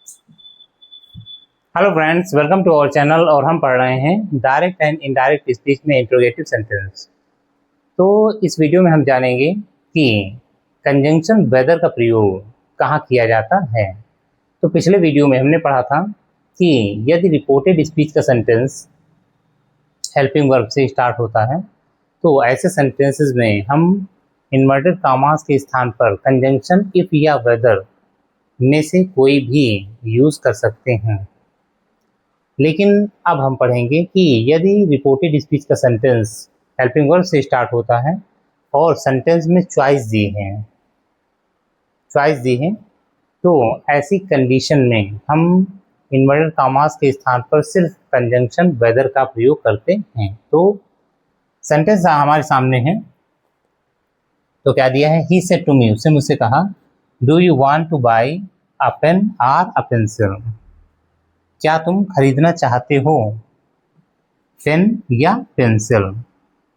Hello friends, welcome to our channel. और हम पढ़ रहे हैं डायरेक्ट एंड इनडायरेक्ट स्पीच में इंट्रोगेटिव सेंटेंस। तो इस वीडियो में हम जानेंगे कि कंजंक्शन वेदर का प्रयोग कहाँ किया जाता है। तो पिछले वीडियो में हमने पढ़ा था कि यदि रिपोर्टेड स्पीच का सेंटेंस हेल्पिंग वर्ब से स्टार्ट होता है तो ऐसे सेंटेंसेस में हम इन्वर्टेड कॉमास के स्थान पर कंजंक्शन इफ या वेदर में से कोई भी यूज़ कर सकते हैं। लेकिन अब हम पढ़ेंगे कि यदि रिपोर्टेड स्पीच का सेंटेंस हेल्पिंग वर्ब से स्टार्ट होता है और सेंटेंस में चॉइस दी है तो ऐसी कंडीशन में हम इन्वर्टेड कॉमास के स्थान पर सिर्फ कंजंक्शन वेदर का प्रयोग करते हैं। तो सेंटेंस हमारे सामने है। तो क्या दिया है, ही सेड टू मी, उसने मुझसे कहा, do you want to buy a pen और अ पेंसिल, क्या तुम खरीदना चाहते हो पेन या पेंसिल।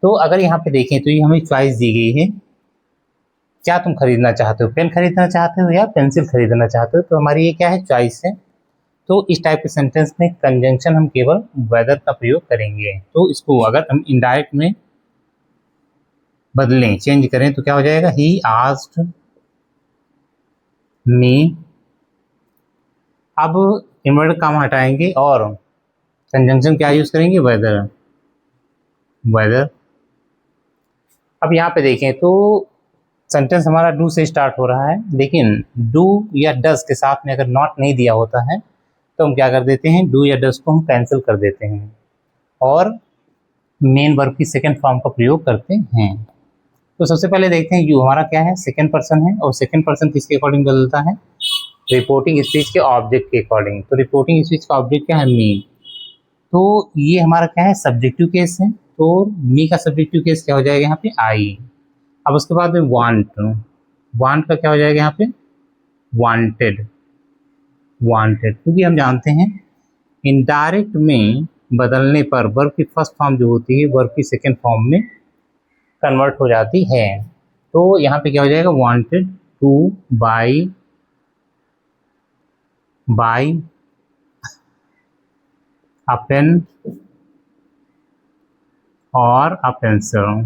तो अगर यहाँ पे देखें तो ये हमें चॉइस दी गई है, क्या तुम खरीदना चाहते हो, पेन खरीदना चाहते हो या पेंसिल खरीदना चाहते हो। तो हमारी ये क्या है, चॉइस है। तो इस टाइप के सेंटेंस में कंजंक्शन हम केवल वेदर का प्रयोग करेंगे। तो इसको अगर हम इनडायरेक्ट में बदलें, चेंज करें तो क्या हो जाएगा, ही आस्क्ड मी। अब इन्वर्टेड कॉमा हटाएंगे और कंजंक्शन क्या यूज करेंगे, वेदर। अब यहाँ पे देखें तो सेंटेंस हमारा डू से स्टार्ट हो रहा है, लेकिन डू या डस के साथ में अगर नॉट नहीं दिया होता है तो हम क्या कर देते हैं, डू या डस को हम कैंसिल कर देते हैं और मेन वर्ब की सेकंड फॉर्म का प्रयोग करते हैं। तो सबसे पहले देखते हैं, यू हमारा क्या है, सेकंड पर्सन है और सेकंड पर्सन किसके अकॉर्डिंग बदलता है, रिपोर्टिंग स्पीच के ऑब्जेक्ट के अकॉर्डिंग। तो रिपोर्टिंग स्पीच का ऑब्जेक्ट क्या है, मी। तो ये हमारा क्या है, सब्जेक्टिव केस है। तो मी का सब्जेक्टिव केस क्या हो जाएगा यहाँ पे, आई। अब उसके बाद में वांट का क्या हो जाएगा यहाँ पे, वांटेड। क्योंकि हम जानते हैं इनडायरेक्ट में बदलने पर वर्ब की फर्स्ट फॉर्म जो होती है वर्ब की सेकंड फॉर्म में कन्वर्ट हो जाती है। तो यहाँ पे क्या हो जाएगा, wanted to buy a pen और अ पेंसिल।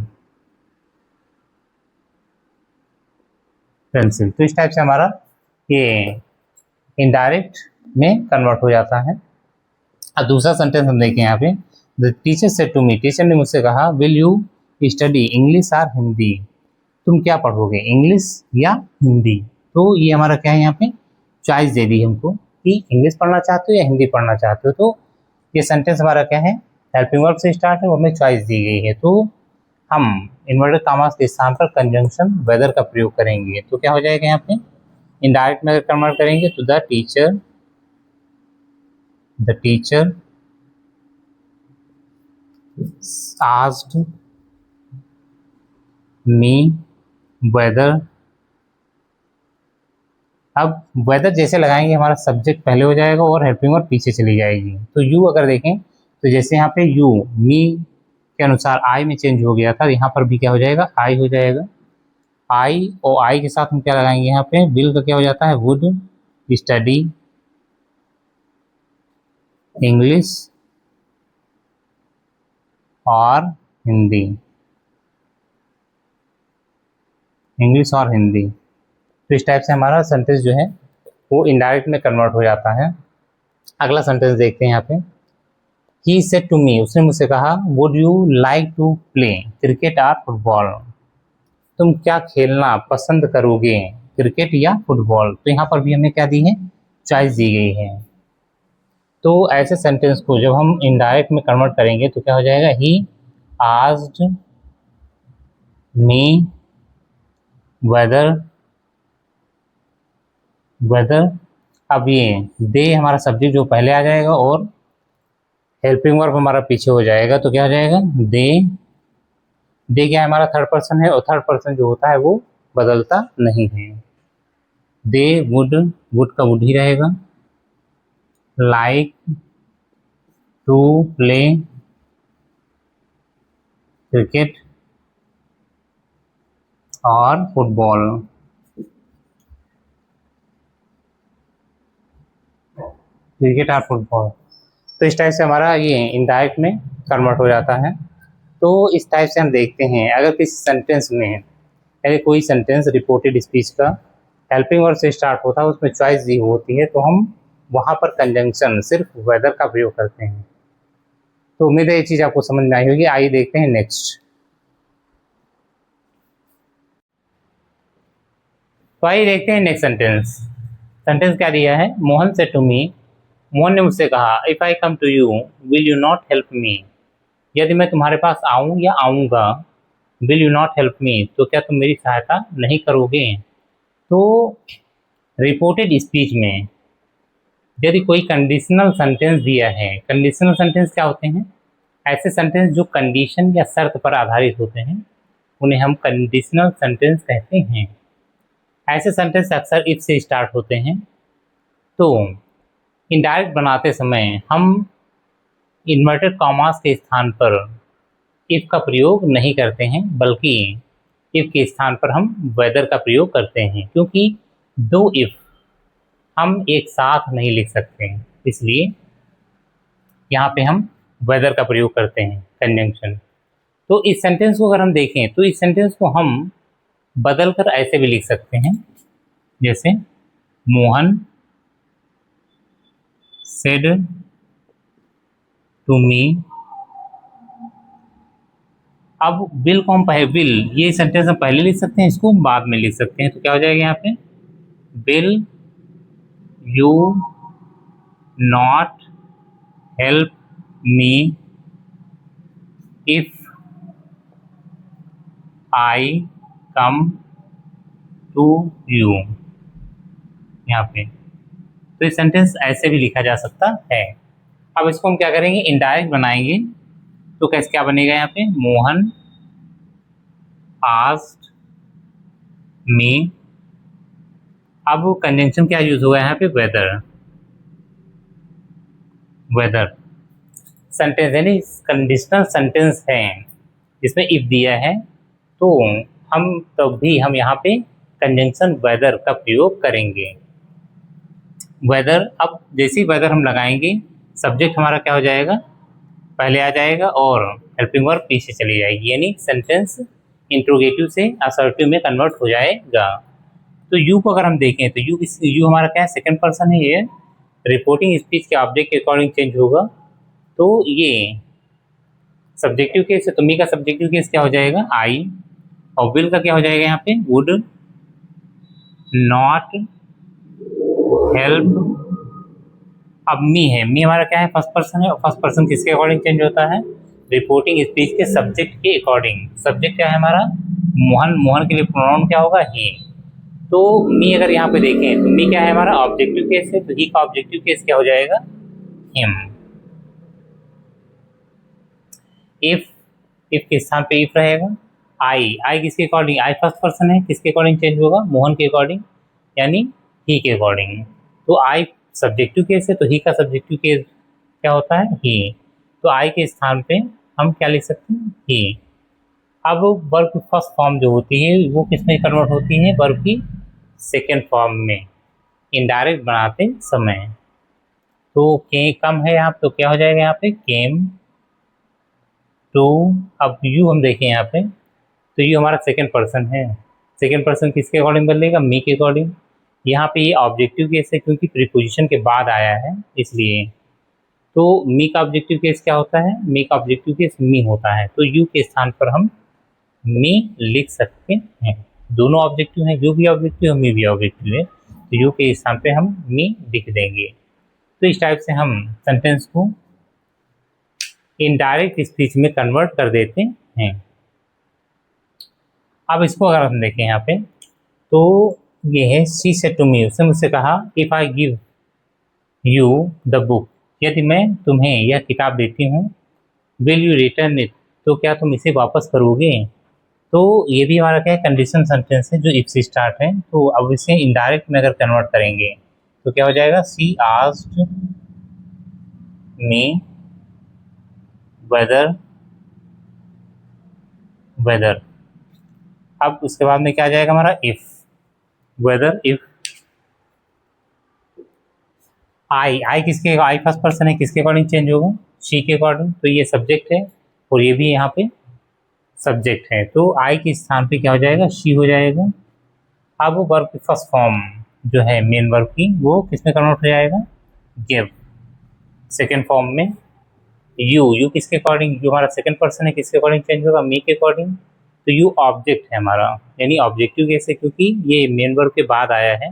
तो इस टाइप से हमारा ये इनडायरेक्ट में कन्वर्ट हो जाता है। अब दूसरा सेंटेंस हम देखें यहाँ पे, the teacher said to me, teacher ने मुझसे कहा, विल यू स्टडी इंग्लिश और हिंदी, तुम क्या पढ़ोगे, इंग्लिश या हिंदी। तो ये हमारा क्या है, यहाँ पे चॉइस दे दी हमको कि इंग्लिश पढ़ना चाहते हो या हिंदी पढ़ना चाहते हो। तो ये सेंटेंस हमारा क्या है, हेल्पिंग वर्ब से स्टार्ट है और हमें चॉइस दी गई है। तो हम इन्वर्टेड कॉमास के स्थान पर कंजंक्शन वेदर का प्रयोग करेंगे। तो क्या हो जाएगा यहाँ पे, इनडायरेक्ट में कन्वर्ट करेंगे तो the teacher asked me whether। अब वेदर जैसे लगाएंगे हमारा सब्जेक्ट पहले हो जाएगा और हेल्पिंग वर्ब पीछे चली जाएगी। तो यू अगर देखें तो जैसे यहाँ पे यू मी के अनुसार आई में चेंज हो गया था, यहाँ पर भी क्या हो जाएगा, आई हो जाएगा। आई और आई के साथ हम क्या लगाएंगे, यहाँ पे विल का क्या हो जाता है, वुड स्टडी इंग्लिश और हिंदी, तो इस टाइप से हमारा सेंटेंस जो है वो इनडायरेक्ट में कन्वर्ट हो जाता है। अगला सेंटेंस देखते हैं यहाँ पे, ही सेड टू मी, उसने मुझसे कहा, would you like to play cricket और फुटबॉल, तुम क्या खेलना पसंद करोगे, क्रिकेट या फुटबॉल। तो यहाँ पर भी हमें क्या दी है, चॉइस दी गई है। तो ऐसे सेंटेंस को जब हम इनडायरेक्ट में कन्वर्ट करेंगे तो क्या हो जाएगा, ही आस्क्ड मी वेदर। अब ये दे हमारा सब्जेक्ट जो पहले आ जाएगा और हेल्पिंग वर्ब हमारा पीछे हो जाएगा। तो क्या हो जाएगा, दे क्या है, हमारा थर्ड पर्सन है और थर्ड पर्सन जो होता है वो बदलता नहीं है। दे वुड का वुड ही रहेगा, लाइक टू प्ले क्रिकेट और फुटबॉल। क्रिकेट और फुटबॉल। तो इस टाइप से हमारा ये इनडायरेक्ट में कन्वर्ट हो जाता है। तो इस टाइप से हम देखते हैं अगर किसी सेंटेंस में, अगर कोई सेंटेंस रिपोर्टेड स्पीच का हेल्पिंग वर्ब से स्टार्ट होता है, उसमें चॉइस दी होती है, तो हम वहाँ पर कंजंक्शन सिर्फ वेदर का प्रयोग करते हैं। तो उम्मीद है ये चीज़ आपको समझ में आई होगी। आइए देखते हैं नेक्स्ट। तो आइए देखते हैं नेक्स्ट सेंटेंस। सेंटेंस क्या दिया है, मोहन से टू मी, मोहन ने मुझसे कहा, if I come to you will you not help me, यदि मैं तुम्हारे पास आऊँ या आऊँगा, will you not help me, तो क्या तुम मेरी सहायता नहीं करोगे। तो रिपोर्टेड स्पीच में यदि कोई कंडीशनल सेंटेंस दिया है, कंडीशनल सेंटेंस क्या होते हैं, ऐसे सेंटेंस जो कंडीशन या शर्त पर आधारित होते हैं, उन्हें हम कंडीशनल सेंटेंस कहते हैं। ऐसे सेंटेंस अक्सर इफ से स्टार्ट होते हैं। तो इनडायरेक्ट बनाते समय हम इन्वर्टेड कॉमास के स्थान पर इफ का प्रयोग नहीं करते हैं, बल्कि इफ के स्थान पर हम वेदर का प्रयोग करते हैं, क्योंकि दो इफ हम एक साथ नहीं लिख सकते हैं, इसलिए यहाँ पे हम वेदर का प्रयोग करते हैं, कंजंक्शन। तो इस सेंटेंस को अगर हम देखें तो इस सेंटेंस को हम बदल कर ऐसे भी लिख सकते हैं, जैसे मोहन सेड टू मी। अब विल को हम विल, ये सेंटेंस हम पहले लिख सकते हैं, इसको हम बाद में लिख सकते हैं। तो क्या हो जाएगा यहाँ पे, will you not help me if I come to you, यहाँ पे। तो ये सेंटेंस ऐसे भी लिखा जा सकता है। अब इसको हम क्या करेंगे, इनडायरेक्ट बनाएंगे। तो कैसे क्या बनेगा यहाँ पे, मोहन आस्क्ड मी। अब कंजंक्शन क्या यूज होगा यहाँ पे, वेदर। वेदर सेंटेंस यानी कंडीशनल सेंटेंस है जिसमें इफ दिया है, तो हम तब भी हम यहाँ पे कंजंक्शन वेदर का प्रयोग करेंगे। वेदर, अब जैसे ही वेदर हम लगाएंगे, सब्जेक्ट हमारा क्या हो जाएगा, पहले आ जाएगा और हेल्पिंग वर्ब पीछे चली जाएगी, यानी सेंटेंस इंट्रोगेटिव से असर्टिव में कन्वर्ट हो जाएगा। तो यू को अगर हम देखें तो यू हमारा क्या है, सेकंड पर्सन है। ये रिपोर्टिंग स्पीच के ऑब्जेक्ट के अकॉर्डिंग चेंज होगा। तो ये सब्जेक्टिव केस है, तो मी का सब्जेक्टिव केस क्या हो जाएगा, आई, और विल का क्या हो जाएगा यहाँ पे, वुड नॉट हेल्प। अब मी है, मी हमारा क्या है, फर्स्ट पर्सन है, और फर्स्ट पर्सन किसके अकॉर्डिंग चेंज होता है, रिपोर्टिंग स्पीच के सब्जेक्ट के अकॉर्डिंग। सब्जेक्ट क्या है हमारा, मोहन, मोहन के लिए प्रोनाउन क्या होगा, ही। तो मी अगर यहाँ पे देखें तो मी क्या है हमारा, ऑब्जेक्टिव केस है, तो ही का ऑब्जेक्टिव केस क्या हो जाएगा, हिम। इफ के स्थान पे इफ रहेगा। आई किसके अकॉर्डिंग, आई फर्स्ट पर्सन है, किसके अकॉर्डिंग चेंज होगा, मोहन के अकॉर्डिंग, यानी ही के अकॉर्डिंग। तो आई सब्जेक्टिव केस है, तो ही का सब्जेक्टिव केस क्या होता है, ही। तो आई के स्थान पे हम क्या लिख सकते हैं, ही। अब वर्ब की फर्स्ट फॉर्म जो होती है वो किस में कन्वर्ट होती है, वर्ब की सेकेंड फॉर्म में, इनडायरेक्ट बनाते समय। तो के कम है यहाँ, तो क्या हो जाएगा यहाँ पे, केम टू। अब यू हम देखें यहाँ पे, तो यू हमारा सेकेंड पर्सन है, सेकेंड पर्सन किसके अकॉर्डिंग बदलेगा, मी के अकॉर्डिंग। यहाँ पे ये ऑब्जेक्टिव केस है क्योंकि प्रीपोजिशन के बाद आया है, इसलिए। तो मी का ऑब्जेक्टिव केस क्या होता है, मी का ऑब्जेक्टिव केस मी होता है, तो यू के स्थान पर हम मी लिख सकते हैं। दोनों ऑब्जेक्टिव हैं, यू भी ऑब्जेक्टिव है, मी भी ऑब्जेक्टिव है, तो यू के स्थान पे हम मी लिख देंगे। तो इस टाइप से हम सेंटेंस को इनडायरेक्ट स्पीच में कन्वर्ट कर देते हैं। अब इसको अगर हम देखें यहाँ पे, तो ये है शी सेड टू मी, उसने मुझसे कहा, if I give you the book, यदि मैं तुम्हें यह किताब देती हूँ, विल यू रिटर्न इट, तो क्या तुम इसे वापस करोगे। तो ये भी हमारा क्या है, कंडीशन सेंटेंस है जो इफ से स्टार्ट है। तो अब इसे इनडायरेक्ट में अगर कन्वर्ट करेंगे तो क्या हो जाएगा, शी आस्क्ड मी वेदर। अब उसके बाद में क्या आ जाएगा हमारा, इफ, वेदर इफ। आई किसके, आई फर्स्ट पर्सन है, किसके अकॉर्डिंग चेंज होगा, शी के अकॉर्डिंग, तो ये सब्जेक्ट है और ये भी यहाँ पे सब्जेक्ट है, तो आई के स्थान पे क्या हो जाएगा, शी हो जाएगा। अब वर्ब की फर्स्ट फॉर्म जो है मेन वर्ब की, वो किस में कन्वर्ट हो जाएगा, गिव। सेकेंड फॉर्म में यू किसके अकॉर्डिंग, जो हमारा सेकेंड पर्सन है किसके अकॉर्डिंग चेंज होगा, मी के अकॉर्डिंग, तो यू ऑब्जेक्ट है हमारा, यानी ऑब्जेक्टिव केस है क्योंकि ये मेन वर्ब के बाद आया है,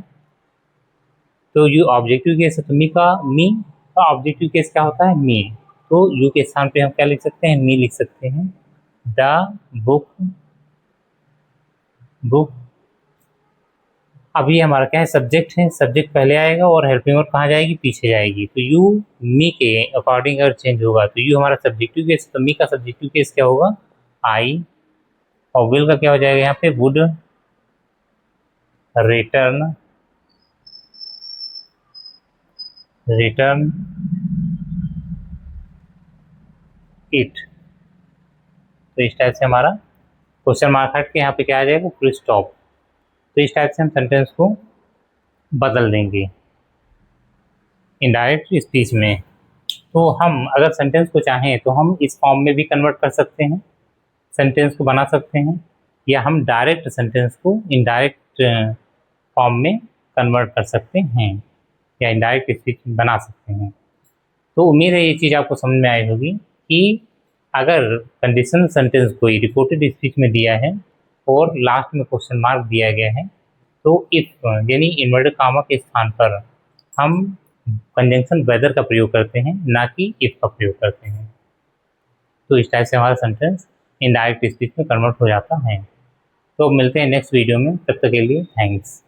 तो यू ऑब्जेक्टिव केस है, तो मी का ऑब्जेक्टिव केस क्या होता है, मी, तो यू के स्थान पे हम क्या लिख सकते हैं, मी लिख सकते हैं। द बुक अब ये हमारा क्या है, सब्जेक्ट है, सब्जेक्ट पहले आएगा और हेल्पिंग वर्ब कहाँ जाएगी, पीछे जाएगी, तो यू मी के अकॉर्डिंग अगर चेंज होगा तो यू हमारा सब्जेक्टिव केस, तो मी का सब्जेक्टिव केस क्या होगा, आई, और विल का क्या हो जाएगा यहाँ पे, वुड रिटर्न इट। तो इस टाइप से हमारा क्वेश्चन मार्क हट के यहाँ पे क्या आ जाएगा, फुल स्टॉप। तो इस टाइप से हम सेंटेंस को बदल देंगे इनडायरेक्ट स्पीच में। तो हम अगर सेंटेंस को चाहें तो हम इस फॉर्म में भी कन्वर्ट कर सकते हैं, सेंटेंस को बना सकते हैं, या हम डायरेक्ट सेंटेंस को इनडायरेक्ट फॉर्म में कन्वर्ट कर सकते हैं, या इनडायरेक्ट स्पीच बना सकते हैं। तो उम्मीद है ये चीज़ आपको समझ में आई होगी कि अगर कंडीशनल सेंटेंस कोई रिपोर्टेड स्पीच में दिया है और लास्ट में क्वेश्चन मार्क दिया गया है, तो इफ यानी इन्वर्टेड कामा के स्थान पर हम कंजंक्शन वेदर का प्रयोग करते हैं, ना कि इफ का प्रयोग करते हैं। तो इस टाइप से हमारा सेंटेंस इनडायरेक्ट स्पीच में कन्वर्ट हो जाता है। तो मिलते हैं नेक्स्ट वीडियो में, तब तक के लिए थैंक्स।